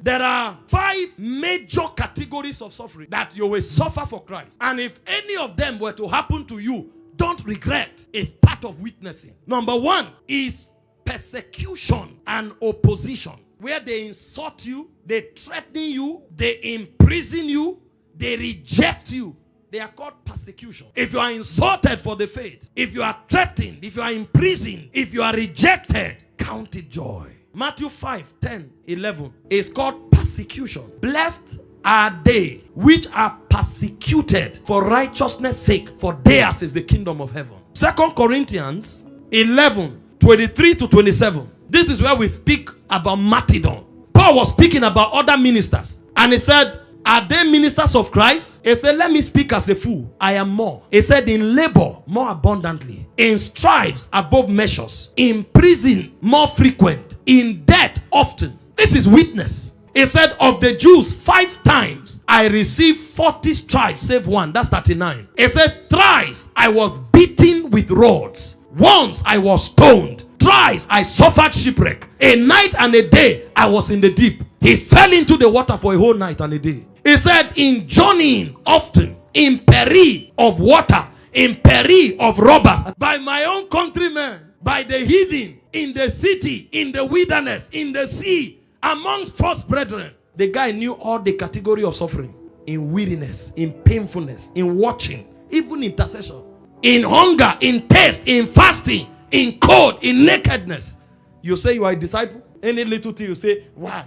There are 5 major categories of suffering that you will suffer for Christ. And if any of them were to happen to you, don't regret. It's part of witnessing. Number 1 is persecution and opposition, where they insult you, they threaten you, they imprison you, they reject you. They are called persecution. If you are insulted for the faith, if you are threatened, if you are imprisoned, if you are rejected, count it joy. Matthew 5, 10, 11 is called persecution. Blessed are they which are persecuted for righteousness' sake, for theirs is the kingdom of heaven. 2 Corinthians 11, 23 to 27. This is where we speak about martyrdom. Paul was speaking about other ministers, and he said, are they ministers of Christ? He said, let me speak as a fool. I am more. He said, in labor more abundantly, in stripes above measures, in prison more frequent, in death often. This is witness. He said, of the Jews 5 times I received 40 stripes save one. That's 39. He said, thrice I was beaten with rods. Once I was stoned. Thrice I suffered shipwreck. A night and a day I was in the deep. He fell into the water for a whole night and a day. He said, in journeying often, in peril of water, in peril of robbers, by my own countrymen, by the heathen, in the city, in the wilderness, in the sea, among false brethren. The guy knew all the category of suffering. In weariness, in painfulness, in watching, even intercession, in hunger, in thirst, in fasting, in cold, in nakedness. You say you are a disciple. Any little thing you say, why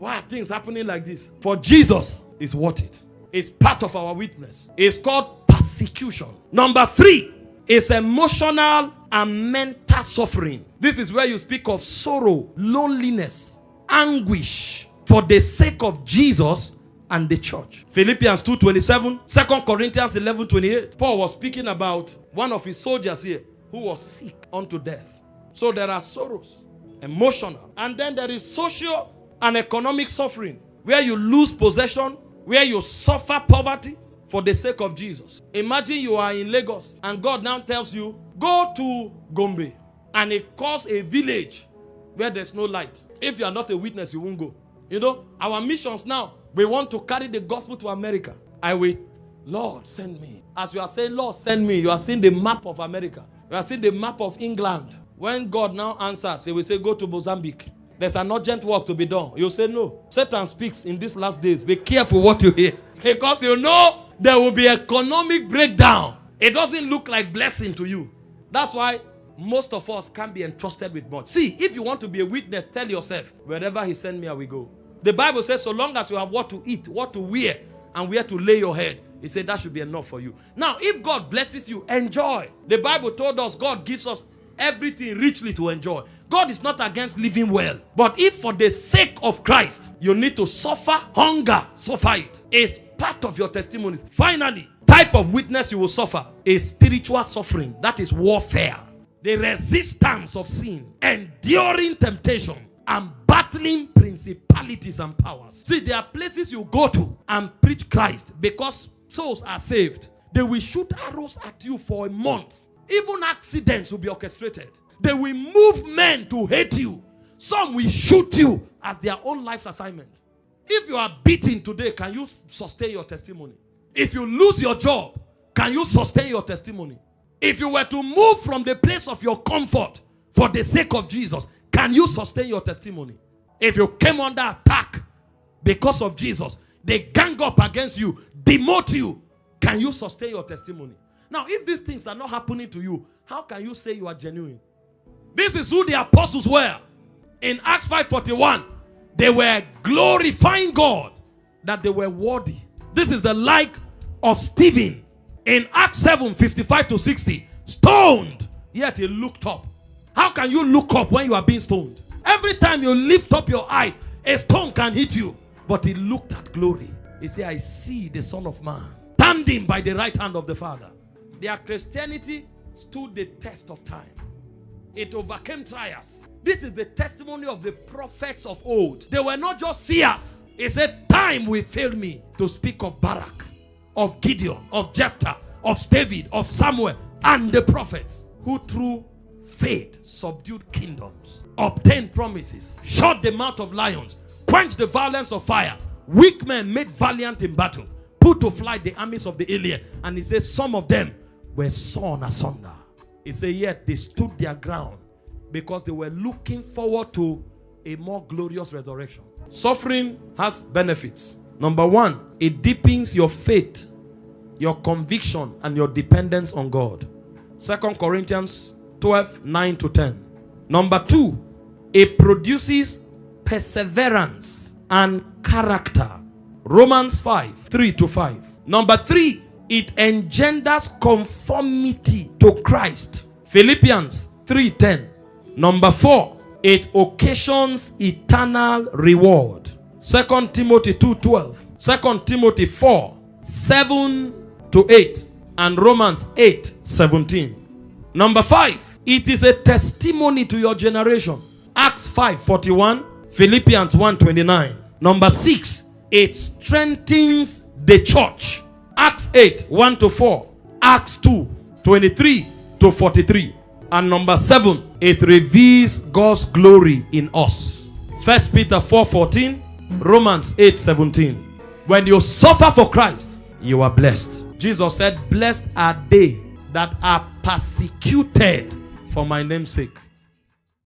are things happening like this? For Jesus, it's worth it. It's part of our witness. It's called persecution. Number 3 is emotional and mental suffering. This is where you speak of sorrow, loneliness, anguish for the sake of Jesus and the church. Philippians 2:27, 2 Corinthians 11:28. Paul was speaking about one of his soldiers here who was sick unto death. So there are sorrows, emotional, and then there is social and economic suffering, where you lose possession, where you suffer poverty for the sake of Jesus. Imagine you are in Lagos and God now tells you, go to Gombe, and it calls a village where there's no light. If you are not a witness, you won't go. You know, our missions now, we want to carry the gospel to America. I will, Lord, send me. As you are saying, Lord, send me, you are seeing the map of America. You are seeing the map of England. When God now answers, he will say, go to Mozambique. There's an urgent work to be done. You say no. Satan speaks in these last days. Be careful what you hear. Because you know there will be economic breakdown. It doesn't look like blessing to you. That's why most of us can't be entrusted with much. See, if you want to be a witness, tell yourself, wherever he sends me, I will go. The Bible says, so long as you have what to eat, what to wear, and where to lay your head, he said that should be enough for you. Now, if God blesses you, enjoy. The Bible told us God gives us everything richly to enjoy. God is not against living well. But if for the sake of Christ, you need to suffer hunger, suffer it. It's part of your testimonies. Finally, type of witness you will suffer is spiritual suffering. That is warfare. The resistance of sin, enduring temptation, and battling principalities and powers. See, there are places you go to and preach Christ because souls are saved. They will shoot arrows at you for a month. Even accidents will be orchestrated. They will move men to hate you. Some will shoot you as their own life assignment. If you are beaten today, can you sustain your testimony? If you lose your job, can you sustain your testimony? If you were to move from the place of your comfort for the sake of Jesus, can you sustain your testimony? If you came under attack because of Jesus, they gang up against you, demote you, can you sustain your testimony? Now, if these things are not happening to you, how can you say you are genuine? This is who the apostles were. In Acts 5:41, they were glorifying God that they were worthy. This is the like of Stephen. In Acts 7:55-60, stoned, yet he looked up. How can you look up when you are being stoned? Every time you lift up your eyes, a stone can hit you. But he looked at glory. He said, I see the Son of Man standing by the right hand of the Father. Their Christianity stood the test of time. It overcame trials. This is the testimony of the prophets of old. They were not just seers. He said, time will fail me to speak of Barak, of Gideon, of Jephthah, of David, of Samuel, and the prophets who through faith subdued kingdoms, obtained promises, shut the mouth of lions, quench the violence of fire. Weak men made valiant in battle, put to flight the armies of the alien. And he says some of them were sawn asunder. He said yet they stood their ground because they were looking forward to a more glorious resurrection. Suffering has benefits. Number one, it deepens your faith, your conviction, and your dependence on God. 2 Corinthians 12, 9 to 10. Number two, it produces perseverance and character. Romans 5, 3 to 5. Number three, it engenders conformity to Christ. Philippians 3:10. Number four, it occasions eternal reward. 2 Timothy 2:12. 2 Timothy 4, 7 to 8. And Romans 8, 17. Number five, it is a testimony to your generation. Acts 5:41. Philippians 1:29. Number six, it strengthens the church. Acts 8, 1 to 4. Acts 2, 23 to 43. And number seven, it reveals God's glory in us. 1 Peter 4:14. Romans 8:17. When you suffer for Christ, you are blessed. Jesus said, blessed are they that are persecuted for my name's sake.